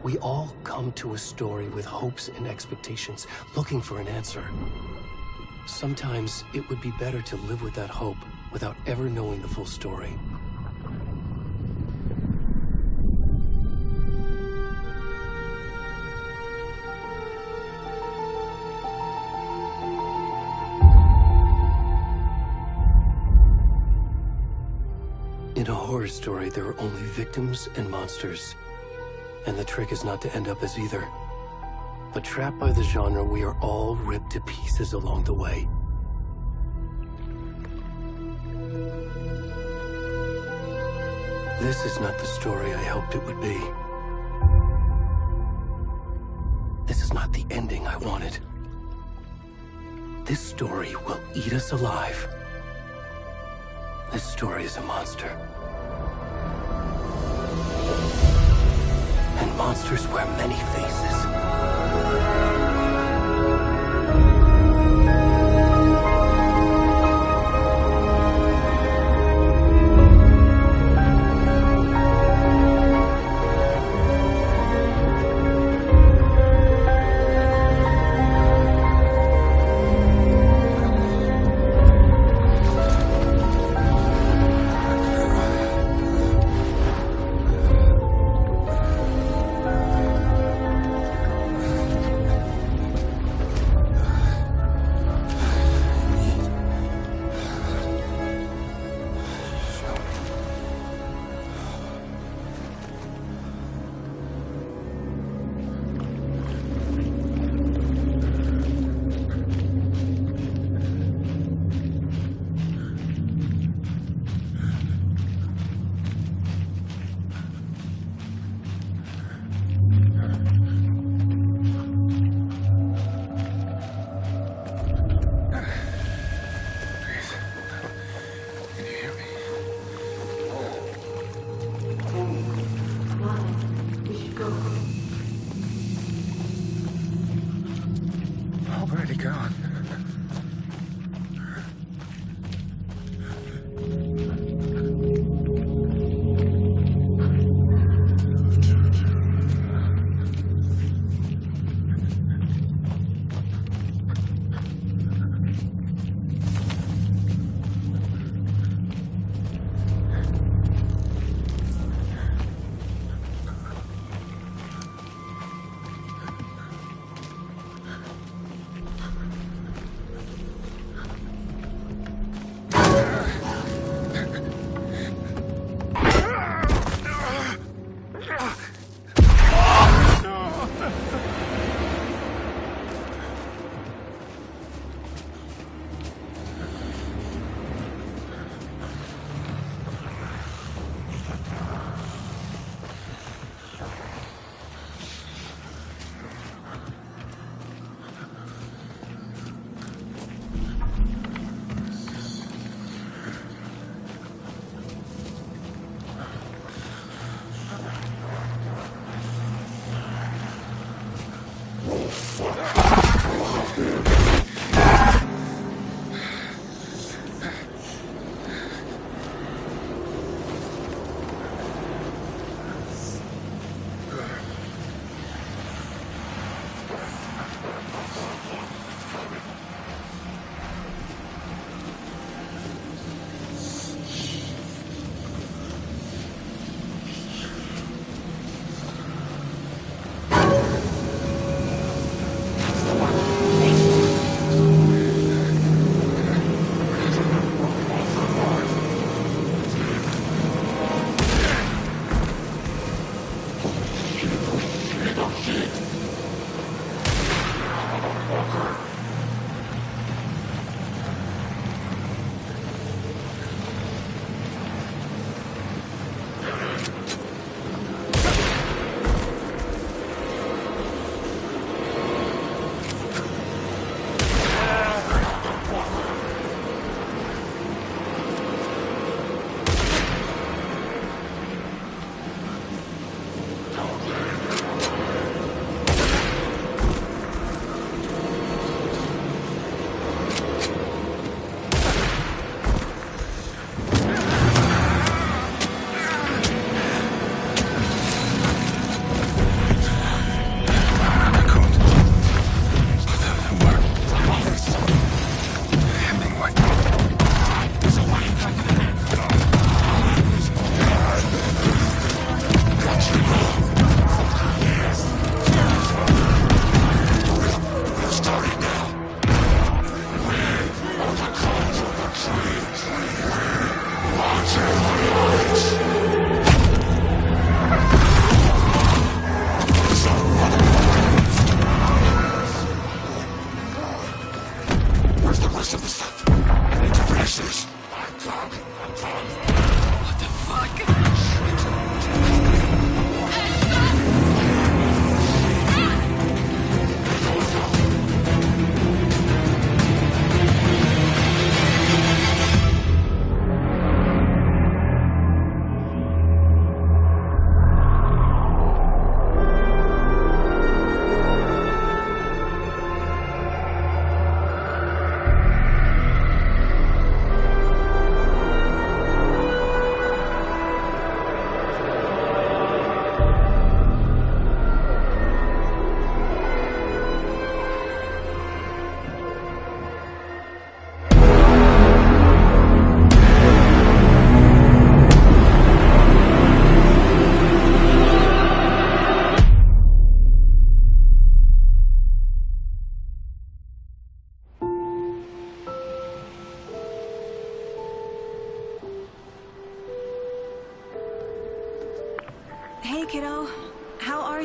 We all come to a story with hopes and expectations, looking for an answer. Sometimes it would be better to live with that hope without ever knowing the full story. In a horror story, there are only victims and monsters. And the trick is not to end up as either. But trapped by the genre, we are all ripped to pieces along the way. This is not the story I hoped it would be. This is not the ending I wanted. This story will eat us alive. This story is a monster. And monsters wear many faces. Already gone.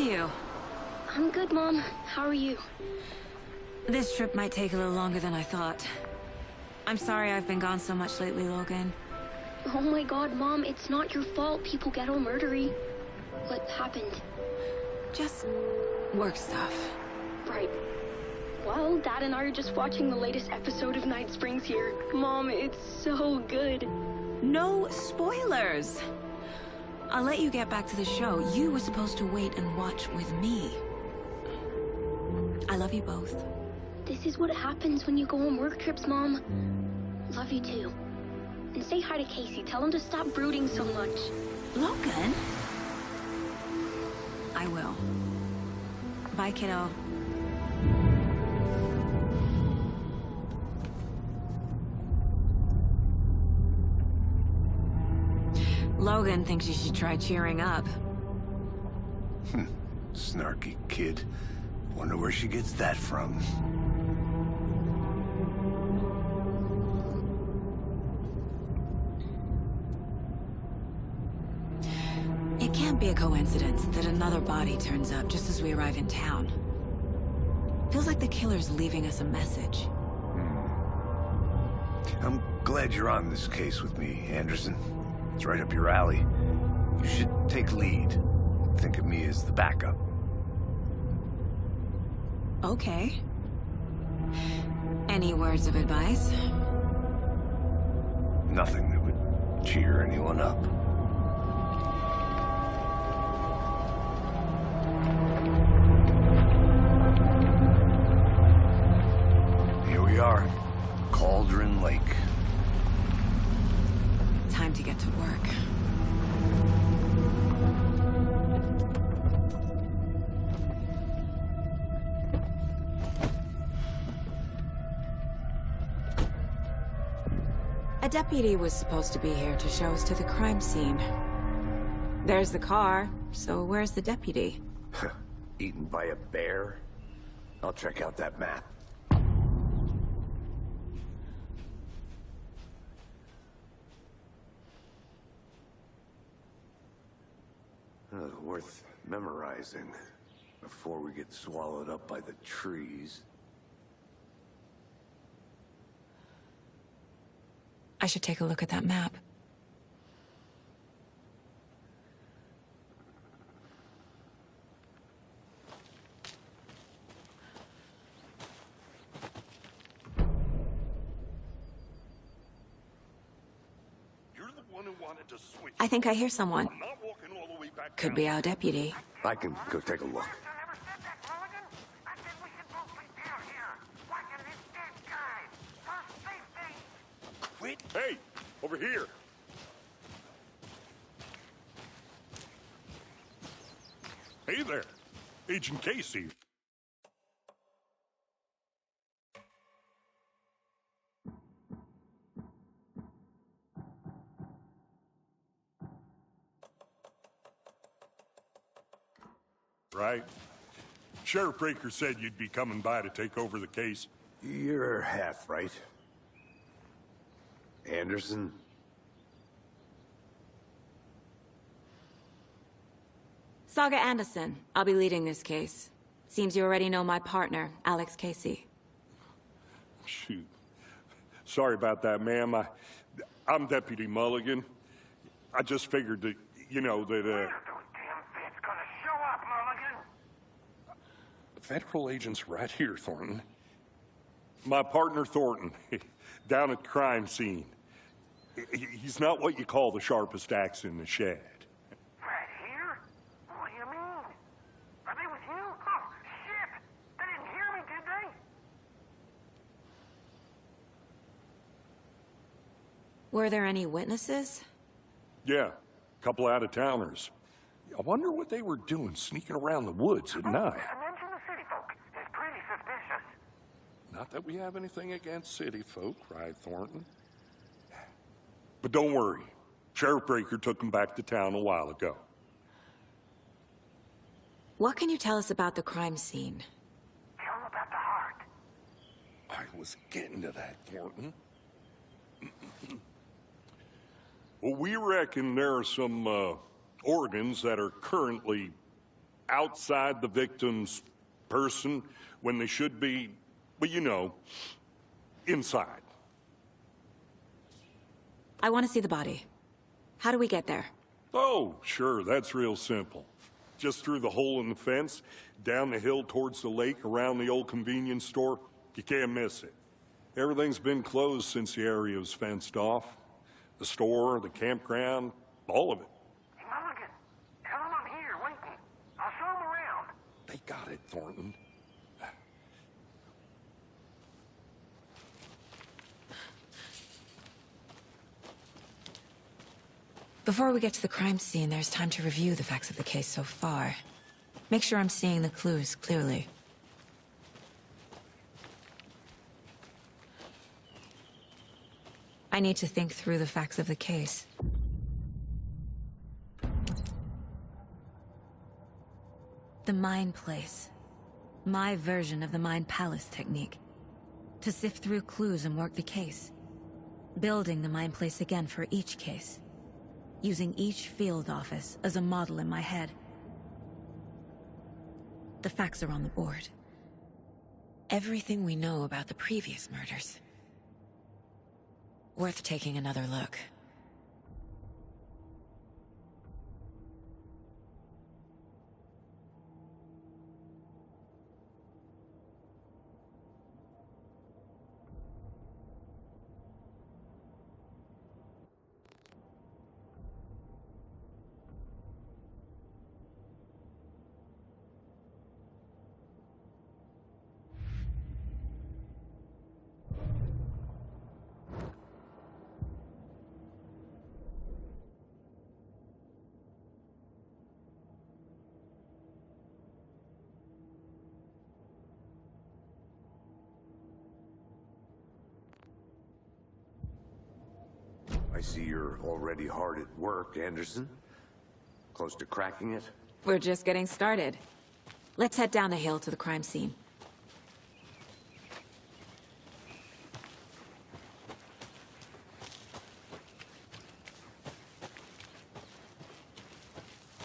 you? I'm good, Mom. How are you? This trip might take a little longer than I thought. I'm sorry I've been gone so much lately, Logan. Oh my god, Mom, it's not your fault people get all murdery. What happened? Just work stuff. Right. Well, Dad and I are just watching the latest episode of Night Springs here. Mom, it's so good. No spoilers! I'll let you get back to the show. You were supposed to wait and watch with me. I love you both. This is what happens when you go on work trips, Mom. Love you too. And say hi to Casey. Tell him to stop brooding so much. Logan? I will. Bye, kiddo. Logan thinks you should try cheering up. Snarky kid. Wonder where she gets that from. It can't be a coincidence that another body turns up just as we arrive in town. Feels like the killer's leaving us a message. I'm glad you're on this case with me, Anderson. It's right up your alley. You should take lead. Think of me as the backup. Okay. Any words of advice? Nothing that would cheer anyone up. Here we are. Cauldron Lake. Time to get to work. A deputy was supposed to be here to show us to the crime scene. There's the car, so where's the deputy? Eaten by a bear? I'll check out that map. Worth memorizing before we get swallowed up by the trees. I should take a look at that map. You're the one who wanted to switch. I think I hear someone. I'm not walking all the way back Could down. be our deputy. I can go take a look. Wait. Hey, over here. Hey there, Agent Casey. Right. Sheriff Breaker said you'd be coming by to take over the case. You're half right. Anderson? Saga Anderson. I'll be leading this case. Seems you already know my partner, Alex Casey. Shoot. Sorry about that, ma'am. I'm Deputy Mulligan. I just figured that, you know, that, Federal agent's right here, Thornton. My partner, Thornton, down at the crime scene. He's not what you call the sharpest axe in the shed. Right here? What do you mean? Are they with you? Oh, shit! They didn't hear me, did they? Were there any witnesses? Yeah, a couple out-of-towners. I wonder what they were doing sneaking around the woods at night. Mention the city folk. It's pretty suspicious. Not that we have anything against city folk, cried Thornton. But don't worry. Sheriff Breaker took them back to town a while ago. What can you tell us about the crime scene? Tell them about the heart. I was getting to that, Thornton. Well, we reckon there are some organs that are currently outside the victim's person when they should be, well, you know, inside. I want to see the body. How do we get there? Oh, sure, that's real simple. Just through the hole in the fence, down the hill towards the lake, around the old convenience store. You can't miss it. Everything's been closed since the area was fenced off. The store, the campground, all of it. Hey, Mulligan, tell him I'm here waiting. I'll show him around. They got it, Thornton. Before we get to the crime scene, there's time to review the facts of the case so far. Make sure I'm seeing the clues clearly. I need to think through the facts of the case. The Mind Place. My version of the Mind Palace technique. To sift through clues and work the case. Building the Mind Place again for each case. Using each field office as a model in my head. The facts are on the board. Everything we know about the previous murders. Worth taking another look. I see you're already hard at work, Anderson. Close to cracking it? We're just getting started. Let's head down the hill to the crime scene.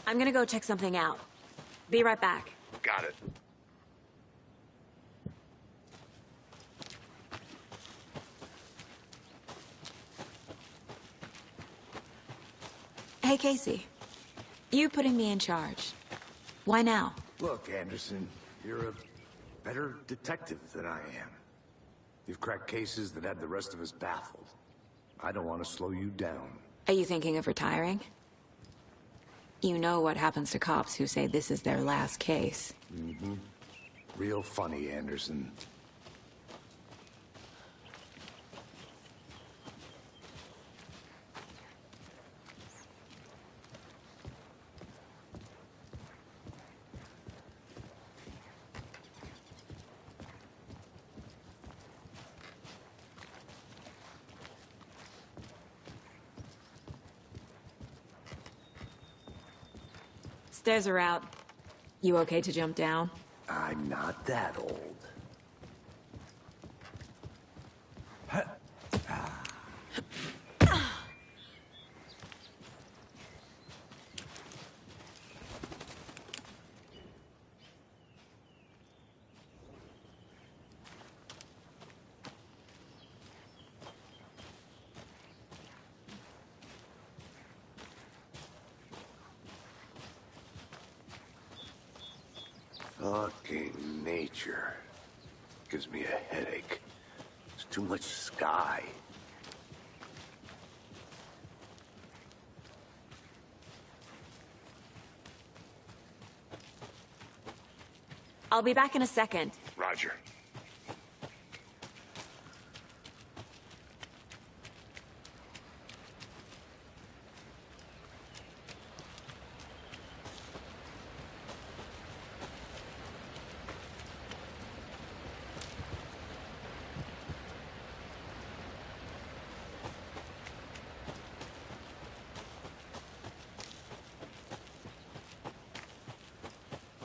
I'm gonna go check something out. Be right back. Got it. Hey, Casey. You putting me in charge. Why now? Look, Anderson, you're a better detective than I am. You've cracked cases that had the rest of us baffled. I don't want to slow you down. Are you thinking of retiring? You know what happens to cops who say this is their last case. Mm-hmm. Real funny, Anderson. Stairs are out. You okay to jump down? I'm not that old. Fucking nature. Gives me a headache. There's too much sky. I'll be back in a second. Roger.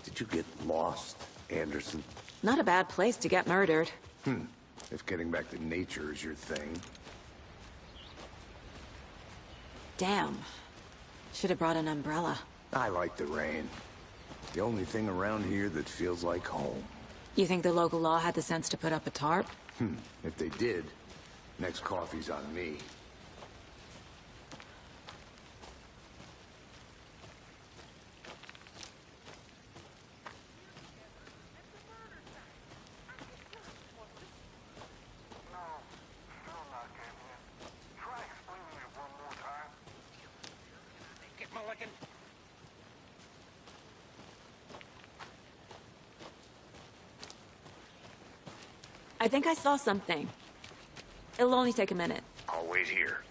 Did you get lost, Anderson? Not a bad place to get murdered. If getting back to nature is your thing. Damn. Should have brought an umbrella. I like the rain. The only thing around here that feels like home. You think the local law had the sense to put up a tarp? If they did, next coffee's on me. I think I saw something. It'll only take a minute. I'll wait here.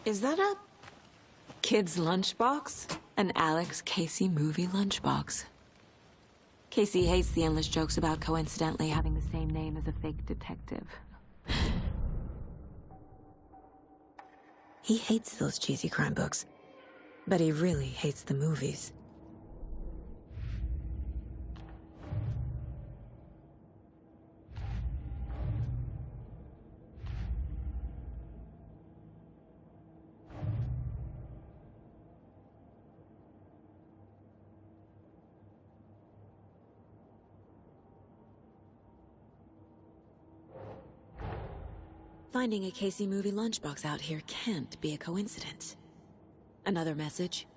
Is that a kid's lunchbox? An Alex Casey movie lunchbox. Casey hates the endless jokes about coincidentally having the same name as a fake detective. He hates those cheesy crime books, but he really hates the movies. Finding a Casey movie lunchbox out here can't be a coincidence. Another message?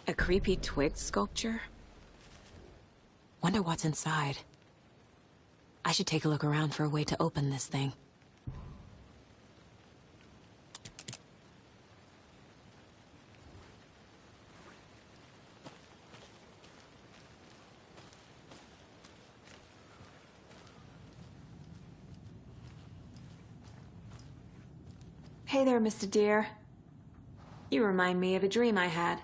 A creepy twig sculpture? Wonder what's inside. I should take a look around for a way to open this thing. Hey there, Mr. Deer. You remind me of a dream I had.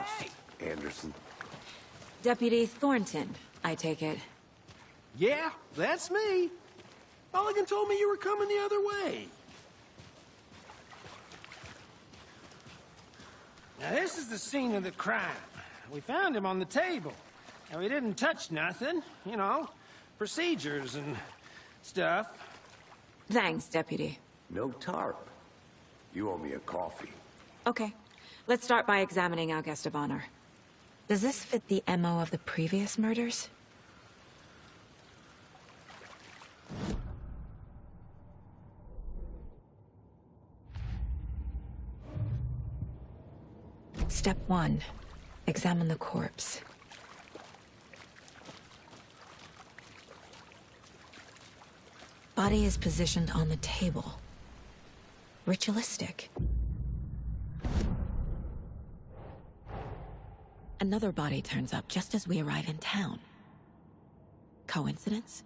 lost, Anderson. Deputy Thornton, I take it. Yeah, that's me. Mulligan told me you were coming the other way. Now, this is the scene of the crime. We found him on the table. And we didn't touch nothing, you know, procedures and stuff. Thanks, Deputy. No tarp. You owe me a coffee. Okay, let's start by examining our guest of honor. Does this fit the MO of the previous murders? Step 1. Examine the corpse. Body is positioned on the table. Ritualistic. Another body turns up just as we arrive in town. Coincidence?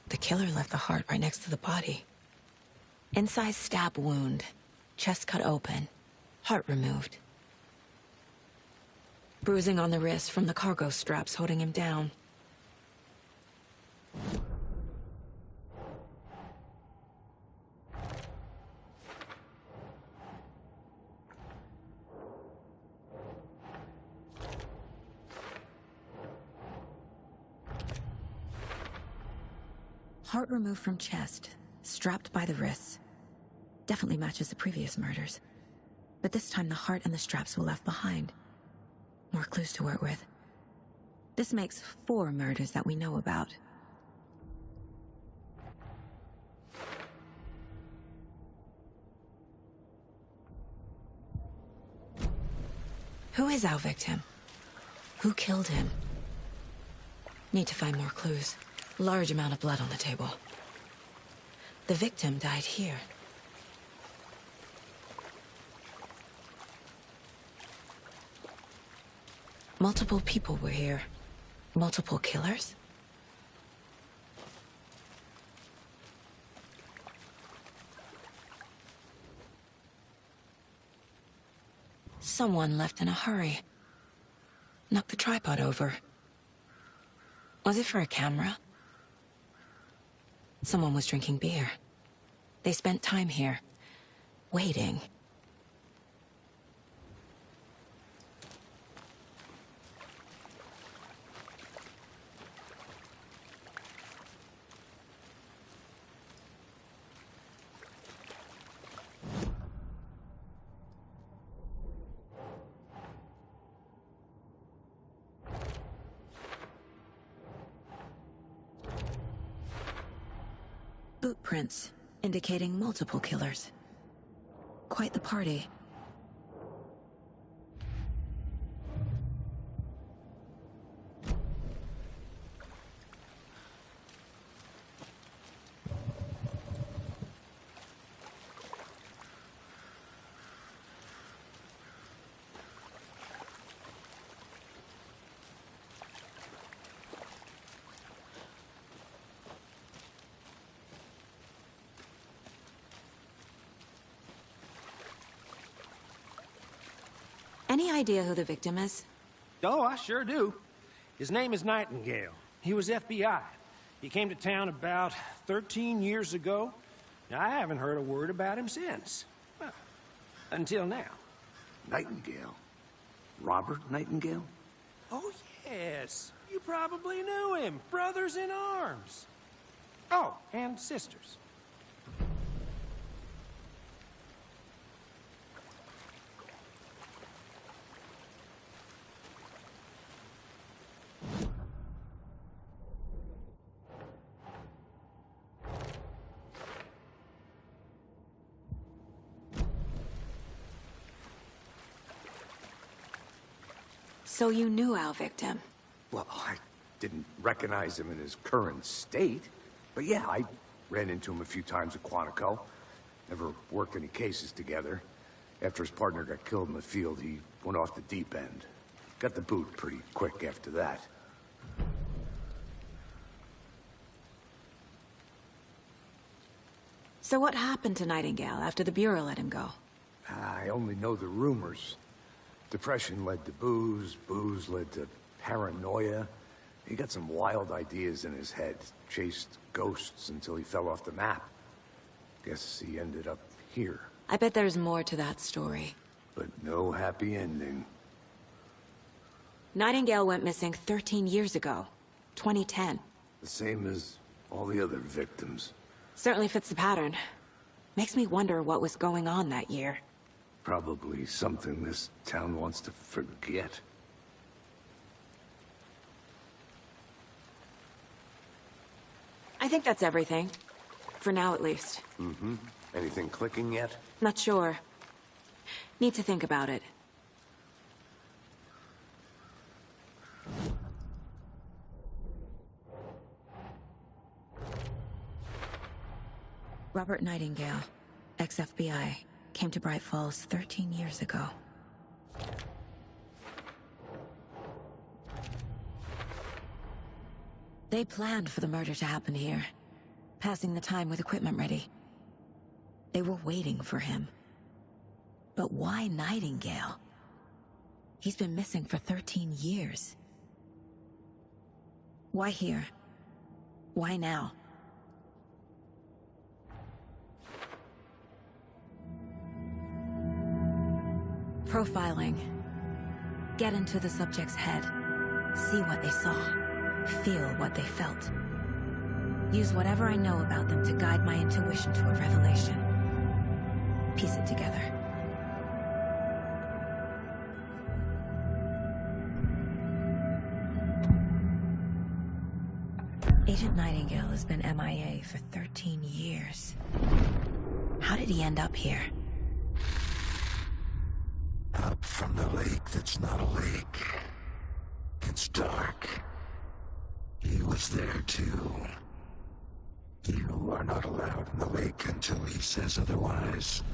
The killer left the heart right next to the body. Incised stab wound, chest cut open, heart removed. Bruising on the wrist from the cargo straps holding him down. Heart removed from chest, strapped by the wrists. Definitely matches the previous murders. But this time the heart and the straps were left behind. More clues to work with. This makes 4 murders that we know about. Who is our victim? Who killed him? Need to find more clues. Large amount of blood on the table. The victim died here. Multiple people were here. Multiple killers? Someone left in a hurry. Knocked the tripod over. Was it for a camera? Someone was drinking beer. They spent time here, waiting. Boot prints, indicating multiple killers. Quite the party. Any idea who the victim is? Oh, I sure do. His name is Nightingale. He was FBI. He came to town about 13 years ago. Now, I haven't heard a word about him since. Well, until now. Nightingale? Robert Nightingale? Oh, yes. You probably knew him. Brothers in arms. Oh, and sisters. So you knew our victim? Well, I didn't recognize him in his current state. But yeah, I ran into him a few times at Quantico. Never worked any cases together. After his partner got killed in the field, he went off the deep end. Got the boot pretty quick after that. So what happened to Nightingale after the Bureau let him go? I only know the rumors. Depression led to booze, booze led to paranoia. He got some wild ideas in his head, chased ghosts until he fell off the map. Guess he ended up here. I bet there's more to that story. But no happy ending. Nightingale went missing 13 years ago. 2010. The same as all the other victims. Certainly fits the pattern. Makes me wonder what was going on that year. Probably something this town wants to forget. I think that's everything. For now, at least. Mm-hmm. Anything clicking yet? Not sure. Need to think about it. Robert Nightingale, ex-FBI, came to Bright Falls 13 years ago. They planned for the murder to happen here, passing the time with equipment ready. They were waiting for him. But why Nightingale? He's been missing for 13 years. Why here? Why now? Profiling. Get into the subject's head. See what they saw. Feel what they felt. Use whatever I know about them to guide my intuition to a revelation. Piece it together. Agent Nightingale has been MIA for 13 years. How did he end up here? Up from the lake that's not a lake. It's dark. He was there too. You are not allowed in the lake until he says otherwise.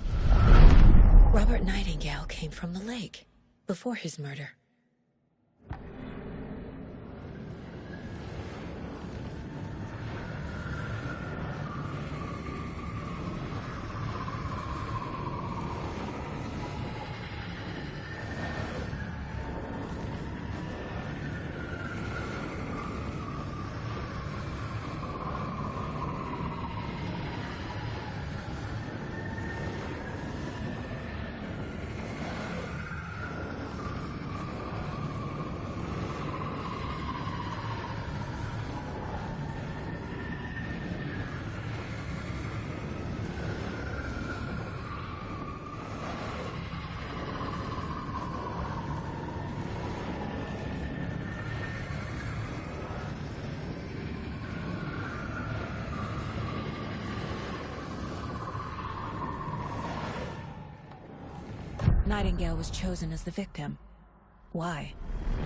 Robert Nightingale came from the lake, before his murder. Nightingale was chosen as the victim. Why?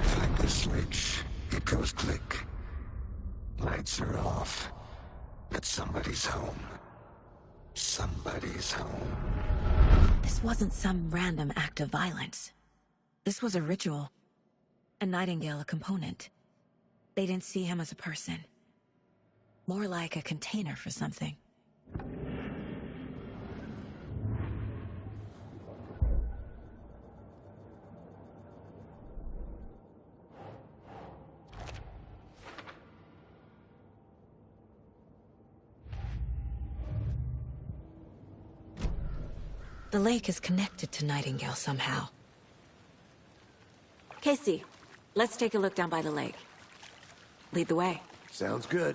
Flick the switch. It goes click. Lights are off. But somebody's home. Somebody's home. This wasn't some random act of violence. This was a ritual. And Nightingale a component. They didn't see him as a person. More like a container for something. The lake is connected to Nightingale somehow. Casey, let's take a look down by the lake. Lead the way. Sounds good.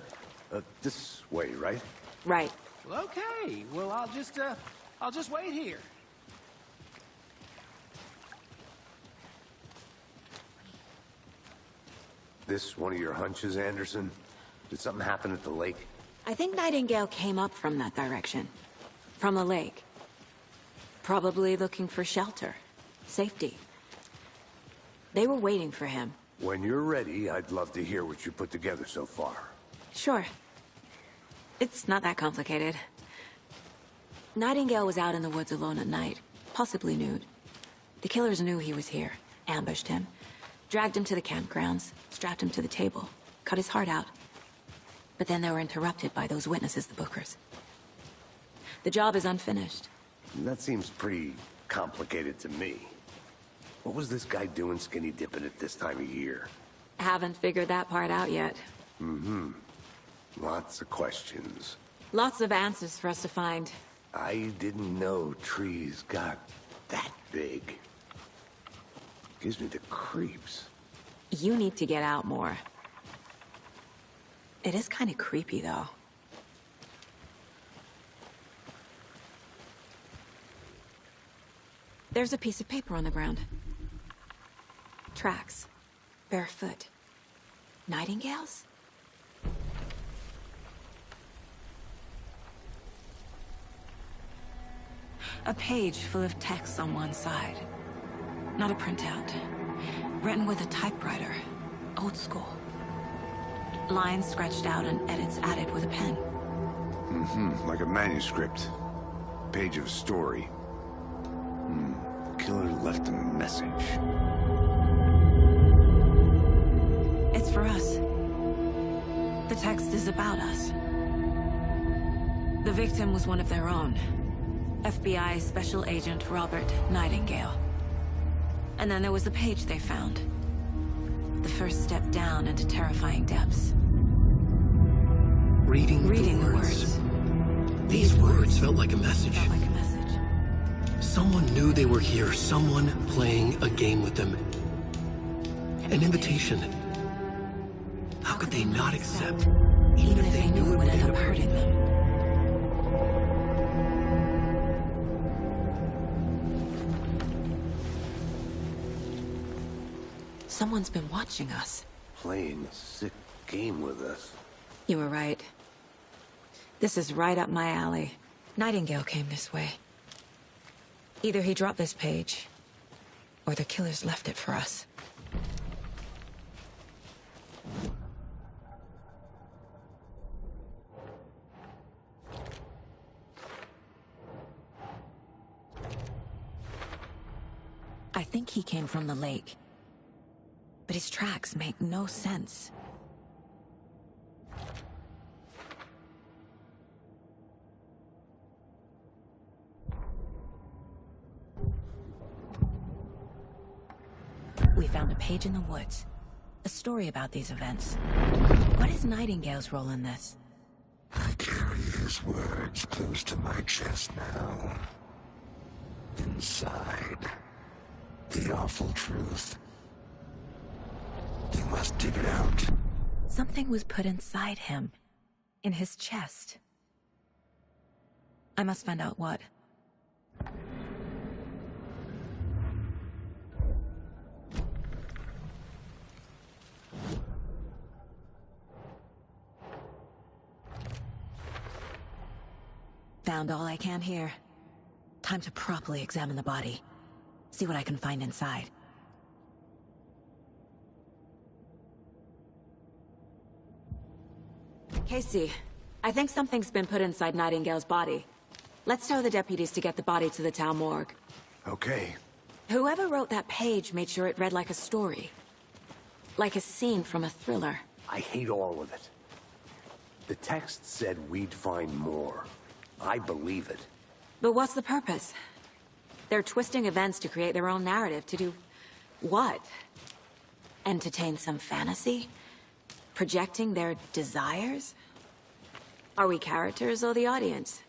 This way, right? Right. Well, okay. Well, I'll just wait here. This one of your hunches, Anderson? Did something happen at the lake? I think Nightingale came up from that direction. From the lake. Probably looking for shelter. Safety. They were waiting for him. When you're ready, I'd love to hear what you put together so far. Sure. It's not that complicated. Nightingale was out in the woods alone at night, possibly nude. The killers knew he was here, ambushed him, dragged him to the campgrounds, strapped him to the table, cut his heart out. But then they were interrupted by those witnesses, the Bookers. The job is unfinished. That seems pretty complicated to me. What was this guy doing skinny dipping at this time of year? Haven't figured that part out yet. Mm-hmm. Lots of questions. Lots of answers for us to find. I didn't know trees got that big. Gives me the creeps. You need to get out more. It is kind of creepy, though. There's a piece of paper on the ground. Tracks. Barefoot. Nightingales? A page full of text on one side. Not a printout. Written with a typewriter. Old school. Lines scratched out and edits added with a pen. Mm-hmm, like a manuscript. Page of a story. Killer left a message. It's for us. The text is about us. The victim was one of their own. FBI Special Agent Robert Nightingale. And then there was the page they found. The first step down into terrifying depths. Reading the words. These words felt like a message. Someone knew they were here, someone playing a game with them. An invitation. How could they not accept, even if they knew it would end up hurting them? Someone's been watching us. Playing a sick game with us. You were right. This is right up my alley. Nightingale came this way. Either he dropped this page, or the killers left it for us. I think he came from the lake. But his tracks make no sense. We found a page in the woods. A story about these events. What is Nightingale's role in this? I carry his words close to my chest now. Inside, the awful truth. You must dig it out. Something was put inside him. In his chest. I must find out what. Found all I can here. Time to properly examine the body. See what I can find inside. Casey, I think something's been put inside Nightingale's body. Let's tell the deputies to get the body to the town morgue. Okay. Whoever wrote that page made sure it read like a story. Like a scene from a thriller. I hate all of it. The text said we'd find more. I believe it. But what's the purpose? They're twisting events to create their own narrative. To do what? Entertain some fantasy? Projecting their desires? Are we characters or the audience?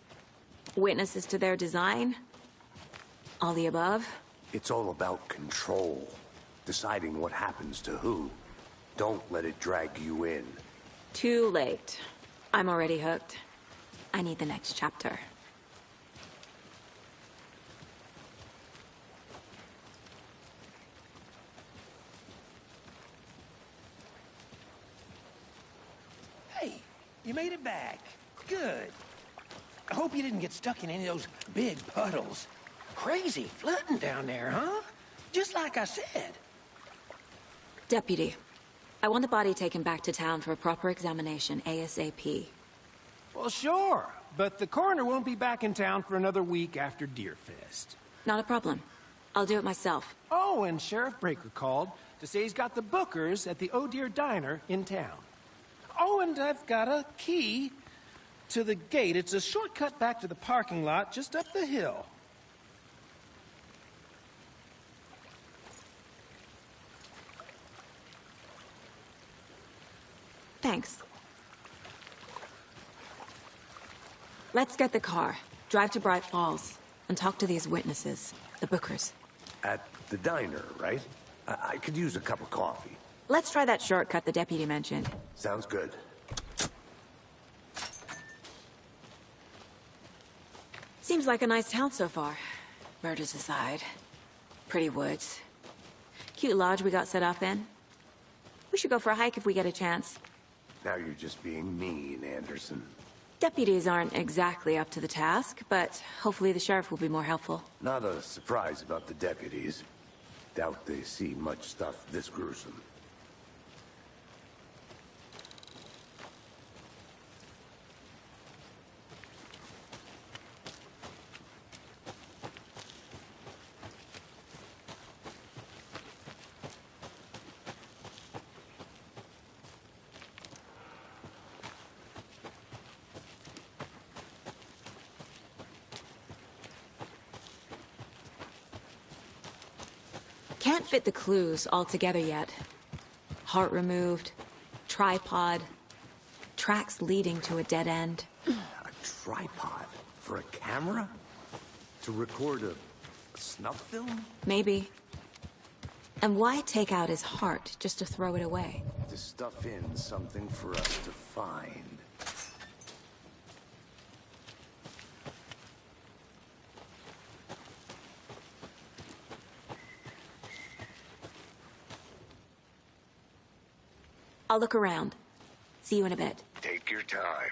Witnesses to their design? All the above? It's all about control. Deciding what happens to who. Don't let it drag you in. Too late. I'm already hooked. I need the next chapter. Hey, you made it back. Good. I hope you didn't get stuck in any of those big puddles. Crazy flooding down there, huh? Just like I said. Deputy, I want the body taken back to town for a proper examination, ASAP. Well, sure. But the coroner won't be back in town for another week after Deerfest. Not a problem. I'll do it myself. Oh, and Sheriff Breaker called to say he's got the Bookers at the Oh Deer Diner in town. Oh, and I've got a key to the gate. It's a shortcut back to the parking lot just up the hill. Thanks. Let's get the car, drive to Bright Falls, and talk to these witnesses, the Bookers. At the diner, right? I could use a cup of coffee. Let's try that shortcut the deputy mentioned. Sounds good. Seems like a nice town so far. Murders aside. Pretty woods. Cute lodge we got set up in. We should go for a hike if we get a chance. Now you're just being mean, Anderson. Deputies aren't exactly up to the task, but hopefully the sheriff will be more helpful. Not a surprise about the deputies. Doubt they see much stuff this gruesome. Can't fit the clues all together yet. Heart removed, tripod, tracks leading to a dead end. A tripod? For a camera? To record a snuff film? Maybe. And why take out his heart just to throw it away? To stuff in something for us to find. I'll look around. See you in a bit. Take your time.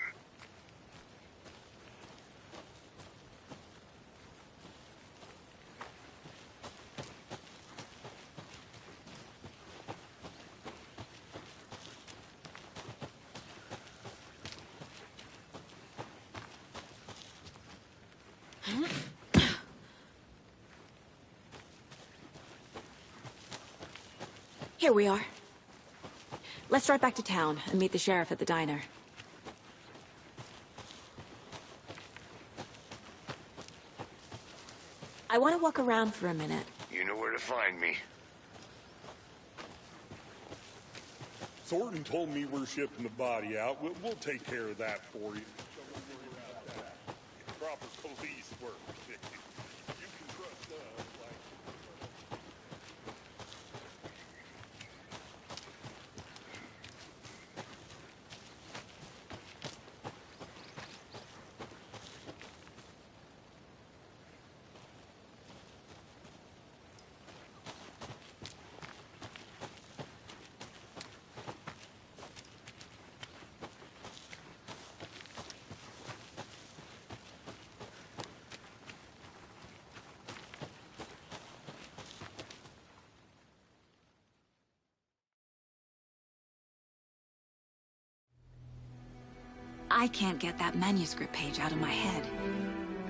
Here we are. Let's drive back to town and meet the sheriff at the diner. I want to walk around for a minute. You know where to find me. Thornton told me we're shipping the body out. We'll take care of that for you. Don't worry about that. Proper police work. You can trust us like... I can't get that manuscript page out of my head.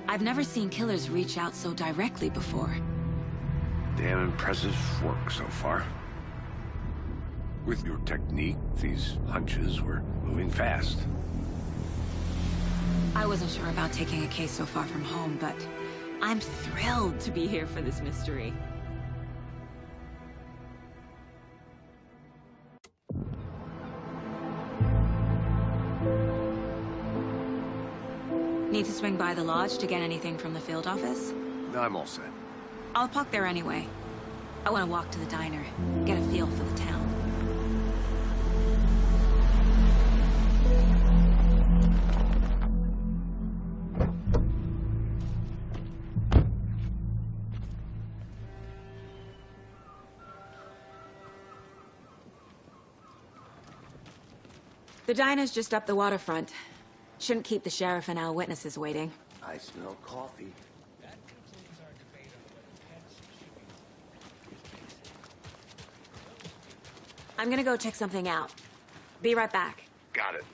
I've never seen killers reach out so directly before. Damn impressive work so far. With your technique, these hunches were moving fast. I wasn't sure about taking a case so far from home, but I'm thrilled to be here for this mystery. Need to swing by the lodge to get anything from the field office? I'm all set. I'll park there anyway. I want to walk to the diner, get a feel for the town. The diner's just up the waterfront. Shouldn't keep the sheriff and our witnesses waiting. I smell coffee. I'm gonna go check something out. Be right back. Got it.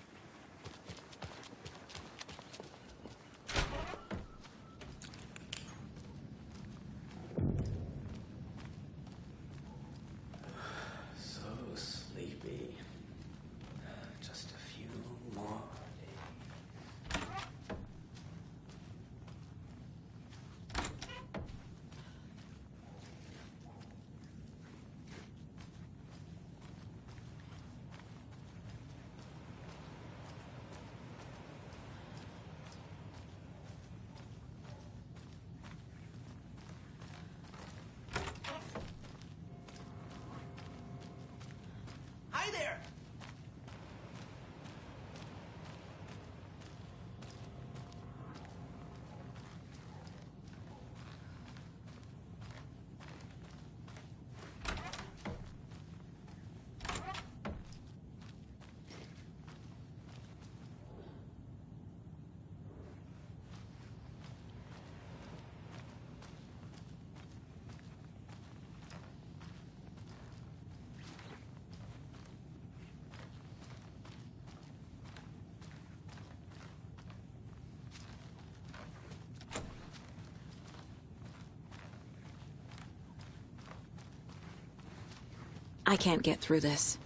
I can't get through this.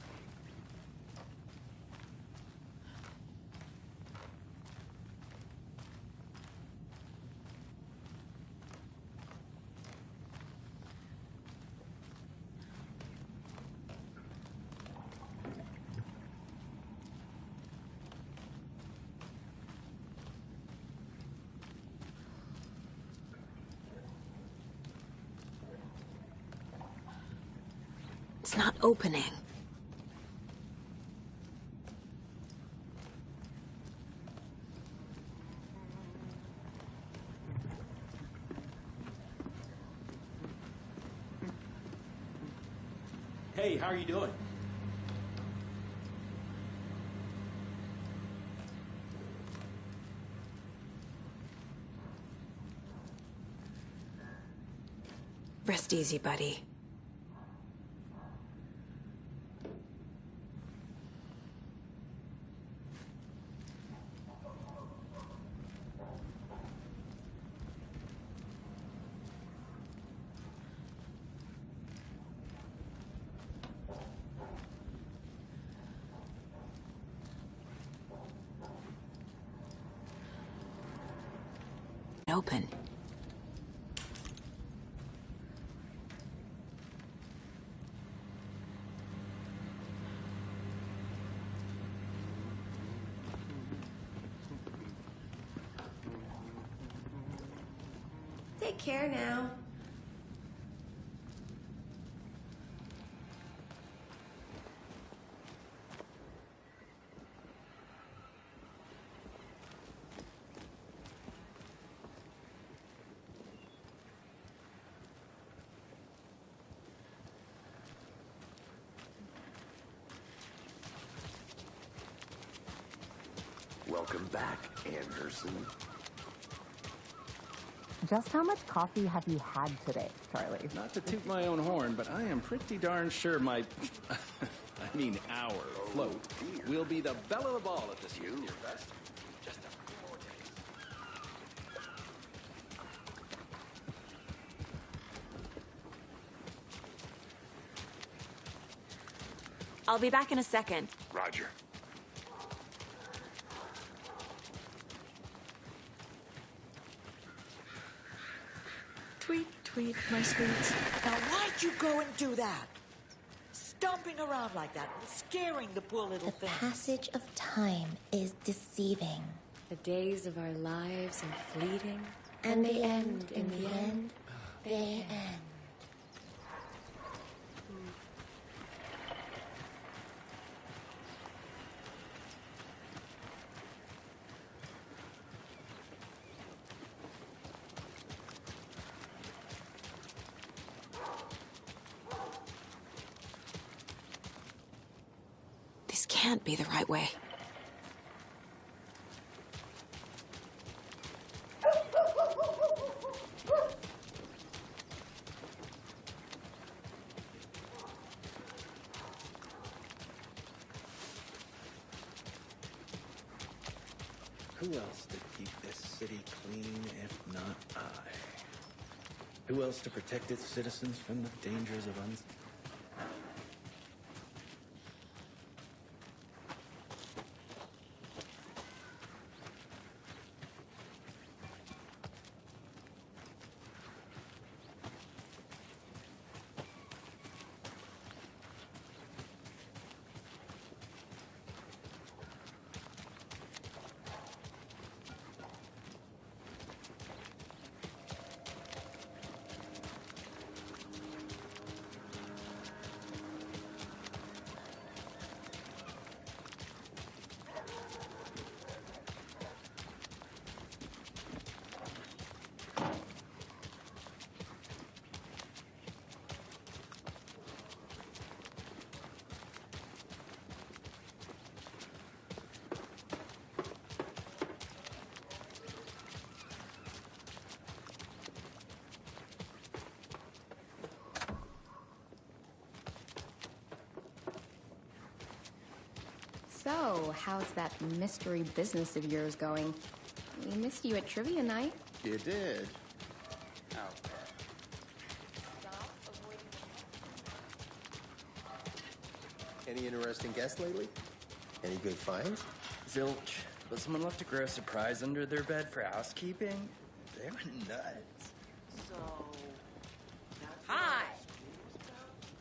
It's not opening. Hey, how are you doing? Rest easy, buddy. Open. Take care now. Welcome back, Anderson. Just how much coffee have you had today, Charlie? Not to toot my own horn, but I am pretty darn sure my, I mean our float will be the belle of the ball at this year's Deer Fest. Just a few more days. I'll be back in a second. Roger. Tweet, tweet, my sweets. Now, why'd you go and do that? Stomping around like that, scaring the poor little thing. The passage of time is deceiving. The days of our lives are fleeting. And they end in the end. They end. This can't be the right way. Who else to keep this city clean if not I? Who else to protect its citizens from the dangers of So, how's that mystery business of yours going? We missed you at trivia night. You did? Any interesting guests lately? Any good finds? Zilch. But someone left a gross surprise under their bed for housekeeping. They were nuts. So... Hi!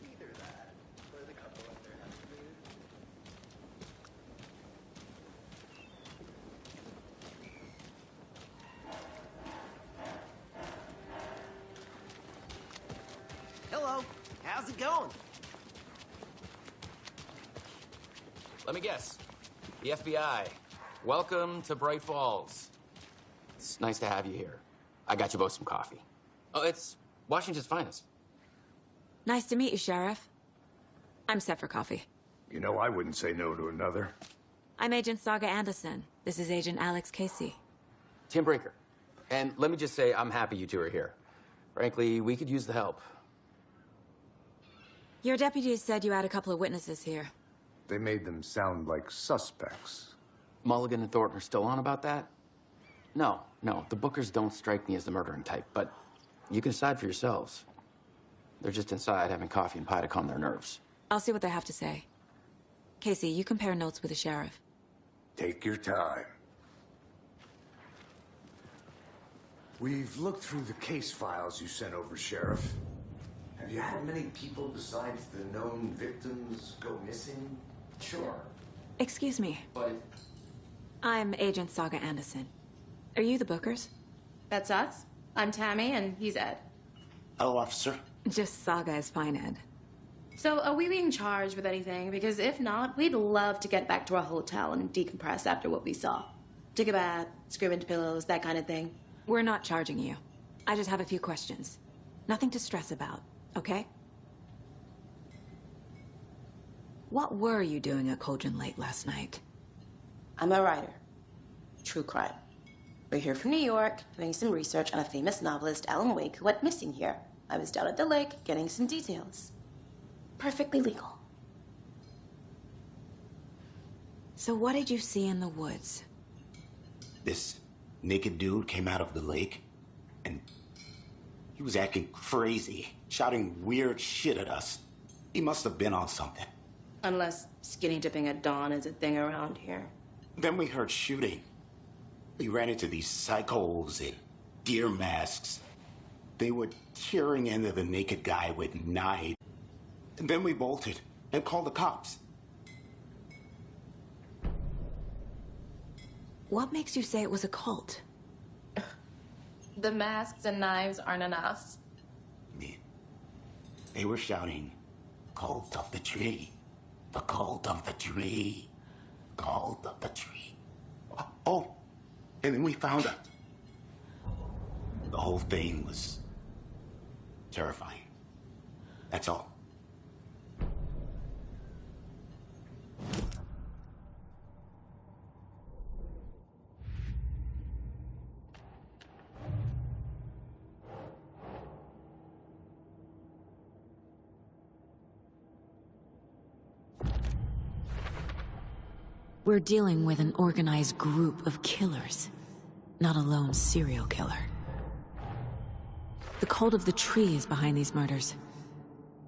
Either that, or the couple up there has to Hello. How's it going? Let me guess. The FBI. Welcome to Bright Falls. It's nice to have you here. I got you both some coffee. Oh, it's Washington's finest. Nice to meet you, Sheriff. I'm set for coffee. You know, I wouldn't say no to another. I'm Agent Saga Anderson. This is Agent Alex Casey. Tim Brinker. And let me just say, I'm happy you two are here. Frankly, we could use the help. Your deputies said you had a couple of witnesses here. They made them sound like suspects. Mulligan and Thornton are still on about that? No, the Bookers don't strike me as the murdering type, but you can decide for yourselves. They're just inside having coffee and pie to calm their nerves. I'll see what they have to say. Casey, you compare notes with the sheriff. Take your time. We've looked through the case files you sent over, Sheriff. Have you had many people besides the known victims go missing? Sure. Excuse me. But... I'm Agent Saga Anderson. Are you the Bookers? That's us. I'm Tammy, and he's Ed. Hello, officer. Just Saga is fine, Ed. So, are we being charged with anything? Because if not, we'd love to get back to our hotel and decompress after what we saw. Take a bath, scream into pillows, that kind of thing. We're not charging you. I just have a few questions. Nothing to stress about, okay? What were you doing at Cauldron late last night? I'm a writer. True crime. We're here from New York, doing some research on a famous novelist, Alan Wake, who went missing here. I was down at the lake, getting some details. Perfectly legal. So what did you see in the woods? This naked dude came out of the lake, and he was acting crazy, shouting weird shit at us. He must have been on something. Unless skinny dipping at dawn is a thing around here. Then we heard shooting. We ran into these psychos in deer masks. They were tearing into the naked guy with knives. And then we bolted and called the cops. What makes you say it was a cult? The masks and knives aren't enough. They were shouting, "Cult of the tree, the cult of the tree, cult of the tree." Oh, and then we found it. The whole thing was terrifying. That's all. We're dealing with an organized group of killers, not a lone serial killer. The cult of the tree is behind these murders.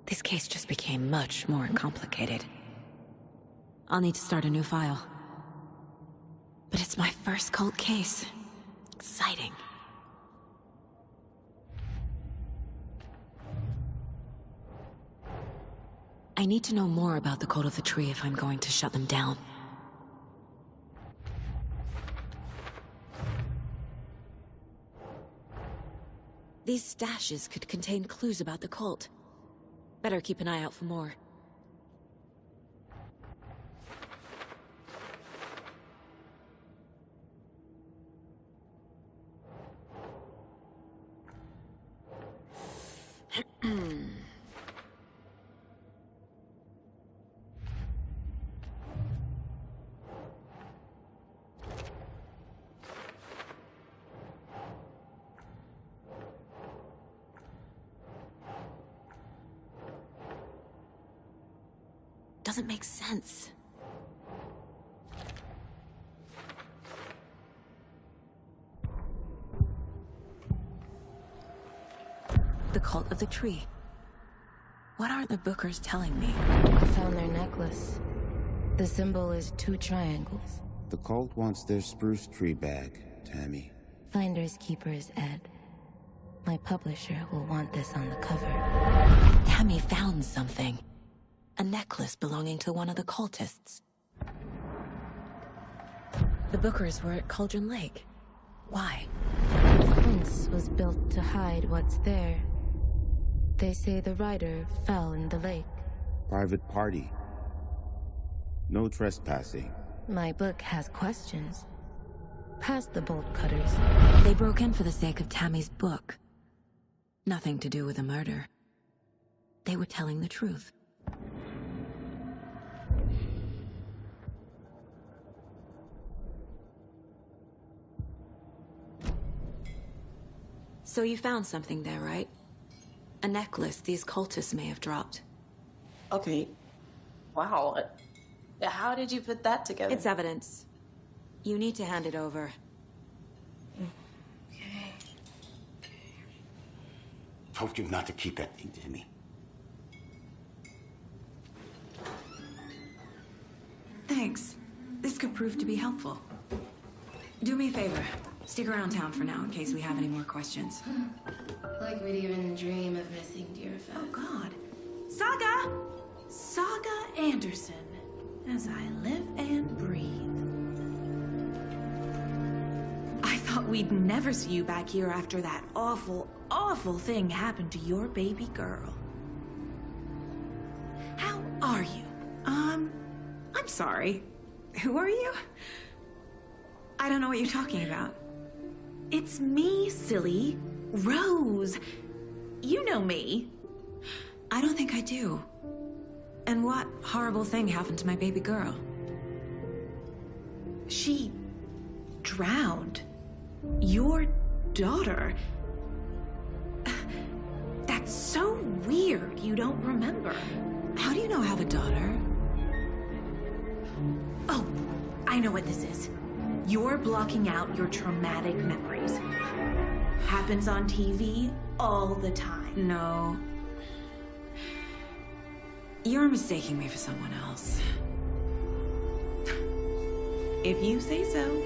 This case just became much more complicated. I'll need to start a new file. But it's my first cult case. Exciting. I need to know more about the cult of the tree if I'm going to shut them down. These stashes could contain clues about the cult. Better keep an eye out for more. Doesn't make sense. The cult of the tree. What are the Bookers telling me? I found their necklace. The symbol is 2 triangles. The cult wants their spruce tree back, Tammy. Finders keepers, Ed. My publisher will want this on the cover. Tammy found something. A necklace belonging to one of the cultists. The Bookers were at Cauldron Lake. Why? The fence was built to hide what's there. They say the rider fell in the lake. Private party. No trespassing. My book has questions. Past the bolt cutters. They broke in for the sake of Tammy's book. Nothing to do with a murder. They were telling the truth. So you found something there, right? A necklace these cultists may have dropped. Okay. Wow. How did you put that together? It's evidence. You need to hand it over. Told you not to keep that thing, Timmy. Thanks. This could prove to be helpful. Do me a favor. Stick around town for now in case we have any more questions. Like we'd even dream of missing dear friends. Oh, God. Saga! Saga Anderson. As I live and breathe. I thought we'd never see you back here after that awful, awful thing happened to your baby girl. How are you? I'm sorry. Who are you? I don't know what you're talking about. It's me, silly. Rose. You know me. I don't think I do. And what horrible thing happened to my baby girl? She drowned. Your daughter. That's so weird you don't remember. How do you know I have a daughter? Oh, I know what this is. You're blocking out your traumatic memories. Happens on TV all the time. No. You're mistaking me for someone else. If you say so.